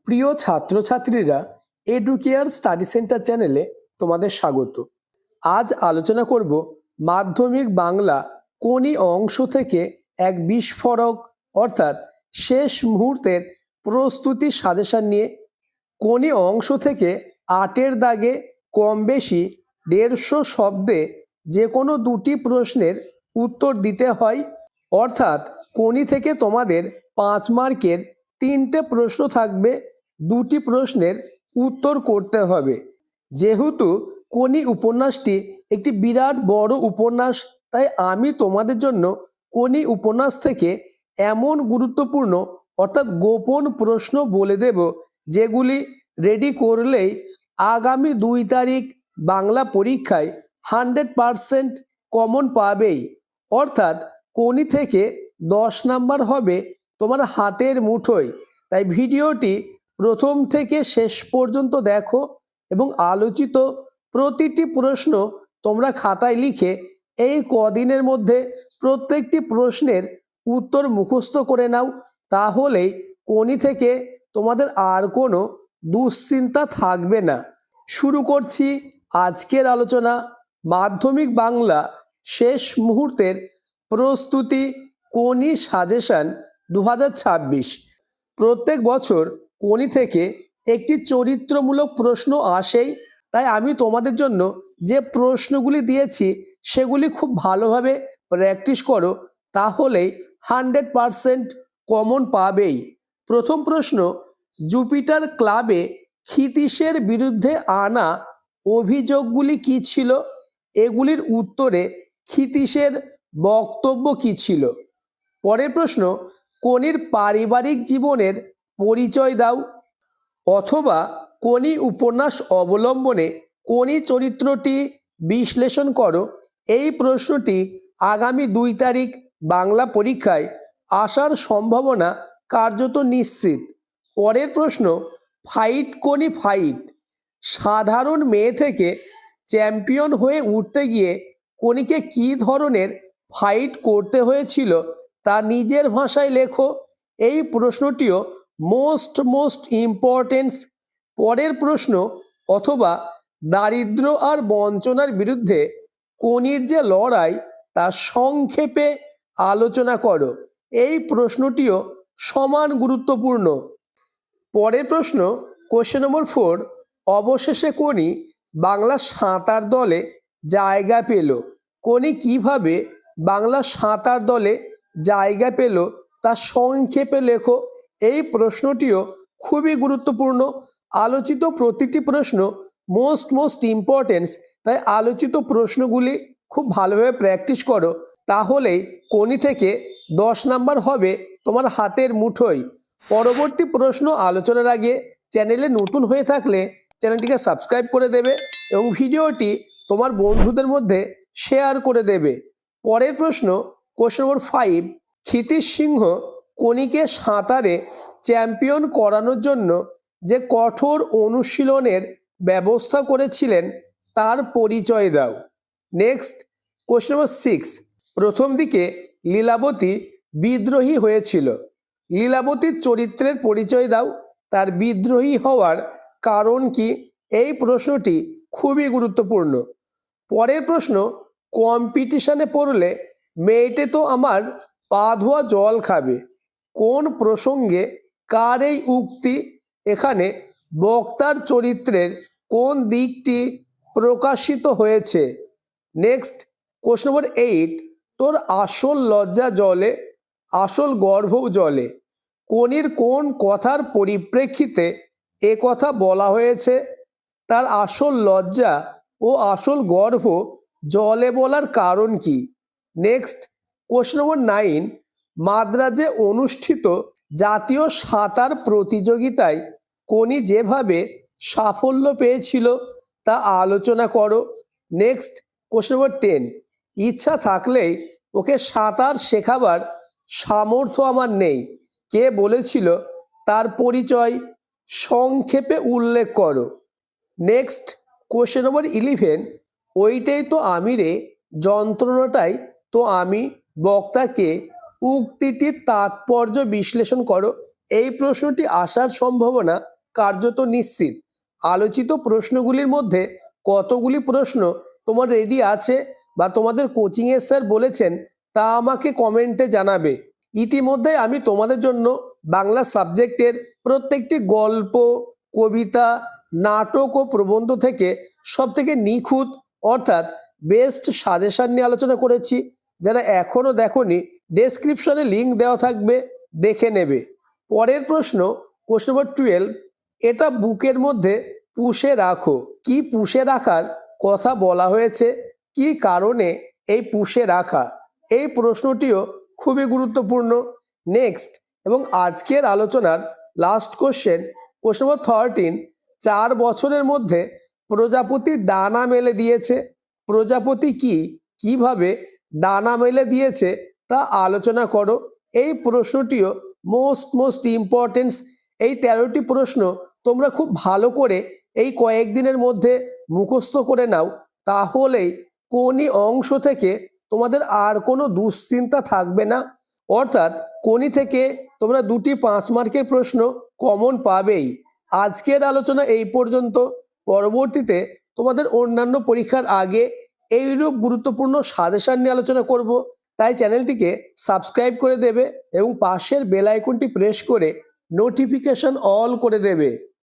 প্রিয় ছাত্রছাত্রীরা, educare study centre চ্যানেলে তোমাদের স্বাগত। আজ আলোচনা করব মাধ্যমিক বাংলা কোনি অংশ থেকে এক বিস্ফোরক অর্থাৎ শেষ মুহূর্তের প্রস্তুতি সাজেশন নিয়ে। কোনি অংশ থেকে 8-এর দাগে কম বেশি 150 শব্দে যে কোনো দুটি প্রশ্নের উত্তর দিতে হয়, অর্থাৎ কোনি থেকে তোমাদের 5 মার্কের 3টে প্রশ্ন থাকবে, 2টি প্রশ্নের উত্তর করতে হবে। যেহেতু কোনি উপন্যাসটি একটি বিরাট বড় উপন্যাস, তাই আমি তোমাদের জন্য কোনি উপন্যাস থেকে এমন গুরুত্বপূর্ণ অর্থাৎ গোপন প্রশ্ন বলে দেব যেগুলি রেডি করলেই আগামী 2 তারিখ বাংলা পরীক্ষায় 100% কমন পাবেই। অর্থাৎ কোনি থেকে 10 নাম্বার হবে তোমার হাতের মুঠোয়। তাই ভিডিওটি প্রথম থেকে শেষ পর্যন্ত দেখো এবং আলোচিত প্রতিটি প্রশ্ন তোমরা খাতায় লিখে এই কদিনের মধ্যে প্রত্যেকটি প্রশ্নের উত্তর মুখস্থ করে নাও। তাহলেই কোনি থেকে তোমাদের আর কোনো দুশ্চিন্তা থাকবে না। শুরু করছি আজকের আলোচনা, মাধ্যমিক বাংলা শেষ মুহূর্তের প্রস্তুতি কোনি সাজেশন 2026। প্রত্যেক বছর কোনি থেকে একটি চরিত্রমূলক প্রশ্ন আসেই, তাই আমি তোমাদের জন্য যে প্রশ্নগুলি দিয়েছি সেগুলি খুব ভালোভাবে প্র্যাকটিস করো, তাহলেই 100% কমন পাবেই। প্রথম প্রশ্ন, জুপিটার ক্লাবে ক্ষিতীশের বিরুদ্ধে আনা অভিযোগগুলি কী ছিল? এগুলির উত্তরে ক্ষিতীশের বক্তব্য কী ছিল? পরের প্রশ্ন, কোনির পারিবারিক জীবনের পরিচয় দাও, অথবা কোনি উপন্যাস অবলম্বনে কোনি চরিত্রটি বিশ্লেষণ করো। এই প্রশ্নটি আগামী 2 তারিখ বাংলা পরীক্ষায় আসার সম্ভাবনা কার্যত নিশ্চিত। পরের প্রশ্ন, ফাইট কোনি ফাইট, সাধারণ মেয়ে থেকে চ্যাম্পিয়ন হয়ে উঠতে গিয়ে কোনিকে কী ধরনের ফাইট করতে হয়েছিল তা নিজের ভাষায় লেখো। এই প্রশ্নটিও মোস্ট ইম্পর্টেন্স। পরের প্রশ্ন, অথবা দারিদ্র আর বঞ্চনার বিরুদ্ধে কোনির যে লড়াই তা সংক্ষেপে আলোচনা করো। এই প্রশ্নটিও সমান গুরুত্বপূর্ণ। পরের প্রশ্ন, কোশ্চেন নম্বর 4, অবশেষে কোনি বাংলা সাঁতার দলে জায়গা পেল। কোনি কিভাবে বাংলা সাঁতার দলে জায়গা পেল তা সংক্ষেপে লেখো। এই প্রশ্নটিও খুবই গুরুত্বপূর্ণ। আলোচিত প্রতিটি প্রশ্ন মোস্ট ইম্পর্টেন্স, তাই আলোচিত প্রশ্নগুলি খুব ভালোভাবে প্র্যাকটিস করো, তাহলেই কোনি থেকে 10 নাম্বার হবে তোমার হাতের মুঠোয়। পরবর্তী প্রশ্ন আলোচনার আগে চ্যানেলে নতুন হয়ে থাকলে চ্যানেলটিকে সাবস্ক্রাইব করে দেবে এবং ভিডিওটি তোমার বন্ধুদের মধ্যে শেয়ার করে দেবে। পরের প্রশ্ন, কোশ্চেন নম্বর 5, ক্ষিতীশ সিংহ কোনিকে সাঁতারে চ্যাম্পিয়ন করানোর জন্য যে কঠোর অনুশীলনের ব্যবস্থা করেছিলেন তার পরিচয় দাও। নেক্সট, কোশ্চেন নম্বর 6, প্রথম দিকে লীলাবতী বিদ্রোহী হয়েছিল। লীলাবতীর চরিত্রের পরিচয় দাও, তার বিদ্রোহী হওয়ার কারণ কি? এই প্রশ্নটি খুবই গুরুত্বপূর্ণ। পরের প্রশ্ন, কম্পিটিশনে পড়লে মেয়েটে তো আমার পা ধোয়া জল খাবে। কোন প্রসঙ্গে কার এই উক্তি? এখানে বক্তার চরিত্রের কোন দিকটি প্রকাশিত হয়েছে? নেক্সট, কোশ্চেন নম্বর 8, তোর আসল লজ্জা জলে, আসল গর্ভও জলে। কোনির কোন কথার পরিপ্রেক্ষিতে এ কথা বলা হয়েছে? তার আসল লজ্জা ও আসল গর্ভ জলে বলার কারণ কি? নেক্সট, কোশ্চেন নম্বর 9, মাদ্রাজে অনুষ্ঠিত জাতীয় সাঁতার প্রতিযোগিতায় কোনি যেভাবে সাফল্য পেয়েছিল তা আলোচনা করো। নেক্সট, কোশ্চেন নম্বর 10, ইচ্ছা থাকলেই ওকে সাঁতার শেখাবার সামর্থ্য আমার নেই। কে বলেছিল তার পরিচয় সংক্ষেপে উল্লেখ করো। নেক্সট, কোশ্চেন নম্বর 11, ওইটাই তো আমি রে, যন্ত্রণাটাই তো আমি, বক্তাকে উক্তিটির তাৎপর্য বিশ্লেষণ করো। এই প্রশ্নটি আসার সম্ভাবনা কার্যত নিশ্চিত। আলোচিত প্রশ্নগুলির মধ্যে কতগুলি প্রশ্ন তোমার রেডি আছে বা তোমাদের কোচিংয়ের স্যার বলেছেন তা আমাকে কমেন্টে জানাবে। ইতিমধ্যে আমি তোমাদের জন্য বাংলা সাবজেক্টের প্রত্যেকটি গল্প, কবিতা, নাটক ও প্রবন্ধ থেকে সবথেকে নিখুঁত অর্থাৎ বেস্ট সাজেশন নিয়ে আলোচনা করেছি। যারা এখনো দেখোনি, ডেসক্রিপশনে লিঙ্ক দেওয়া থাকবে, দেখে নেবে। পরের প্রশ্ন নম্বর 12, এটা বুকের মধ্যে পুষে রাখো। কি পুষে রাখার কথা বলা হয়েছে, কি কারণে এই পুষে রাখা, এই প্রশ্নটিও খুবই গুরুত্বপূর্ণ। নেক্সট এবং আজকের আলোচনার লাস্ট কোশ্চেন নম্বর 13, 4 বছরের মধ্যে প্রজাপতি ডানা মেলে দিয়েছে। প্রজাপতি কি, কিভাবে ডানা মেলে দিয়েছে তা আলোচনা করো। এই প্রশ্নটিও মোস্ট ইম্পর্টেন্স। এই 13টি প্রশ্ন তোমরা খুব ভালো করে এই কয়েকদিনের মধ্যে মুখস্থ করে নাও, তাহলেই কোনি অংশ থেকে তোমাদের আর কোনো দুশ্চিন্তা থাকবে না। অর্থাৎ কোনি থেকে তোমরা 2টি 5 মার্কের প্রশ্ন কমন পাবেই। আজকের আলোচনা এই পর্যন্ত। পরবর্তীতে তোমাদের অন্যান্য পরীক্ষার আগে এইরূপ গুরুত্বপূর্ণ সাজেশন নিয়ে আলোচনা করব। তাই চ্যানেলটিকে সাবস্ক্রাইব করে দেবে এবং পাশের বেল আইকনটি প্রেস করে নোটিফিকেশন অল করে দেবে।